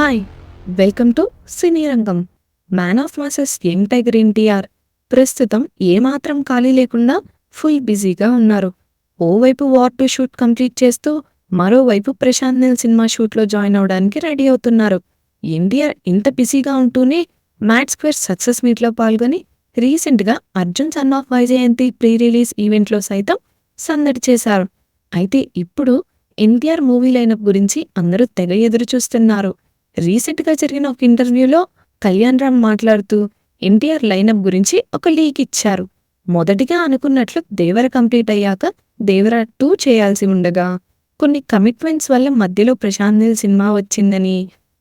Hi! Welcome to సినీ రంగం. Man of masses young tiger NTR ప్రస్తుతం ఏమాత్రం ఖాళీ లేకుండా ఫుల్ బిజీగా ఉన్నారు. ఓవైపు వార్ 2 షూట్ కంప్లీట్ చేస్తూ, మరోవైపు ప్రశాంత్ నీల్ సినిమా షూట్లో జాయిన్ అవడానికి రెడీ అవుతున్నారు. ఎన్టీఆర్ ఇంత బిజీగా ఉంటూనే మ్యాడ్ స్క్వేర్ సక్సెస్ మీట్లో పాల్గొని రీసెంట్గా Arjun son of Vyjayanthi pre release ఈవెంట్లో సైతం సందడి చేశారు. అయితే ఇప్పుడు ఎన్టీఆర్ మూవీ లైనప్ గురించి అందరూ తెగ ఎదురు చూస్తున్నారు. రీసెంట్గా జరిగిన ఒక ఇంటర్వ్యూలో కళ్యాణ్ రామ్ మాట్లాడుతూ ఎన్టీఆర్ లైనప్ గురించి ఒక లీక్ ఇచ్చారు. మొదటిగా అనుకున్నట్లు దేవర కంప్లీట్ అయ్యాక దేవర 2 చేయాల్సి ఉండగా కొన్ని కమిట్మెంట్స్ వల్ల మధ్యలో ప్రశాంత్ నీల్ సినిమా వచ్చిందని,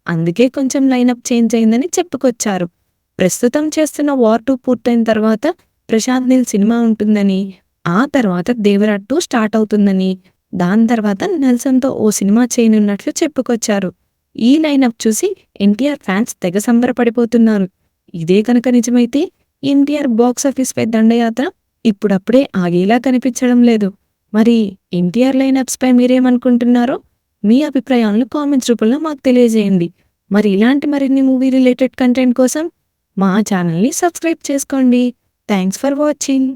అందుకే కొంచెం లైనప్ చేంజ్ అయిందని చెప్పుకొచ్చారు. ప్రస్తుతం చేస్తున్న వార్ 2 పూర్తయిన తర్వాత ప్రశాంత్ నీల్ సినిమా ఉంటుందని, ఆ తర్వాత దేవర 2 స్టార్ట్ అవుతుందని, దాని తర్వాత నెల్సన్తో ఓ సినిమా చేయనున్నట్లు చెప్పుకొచ్చారు. ఈ లైనప్ చూసి ఎన్టీఆర్ ఫ్యాన్స్ తెగ సంబరపడిపోతున్నారు. ఇదే కనుక నిజమైతే ఎన్టీఆర్ బాక్సాఫీస్పై దండయాత్ర ఇప్పుడప్పుడే ఆగేలా కనిపించడం లేదు. మరి ఎన్టీఆర్ లైనప్స్పై మీరేమనుకుంటున్నారో మీ అభిప్రాయాలను కామెంట్స్ రూపంలో మాకు తెలియజేయండి. మరి ఇలాంటి మరిన్ని మూవీ రిలేటెడ్ కంటెంట్ కోసం మా ఛానల్ని సబ్స్క్రైబ్ చేసుకోండి. Thanks for watching.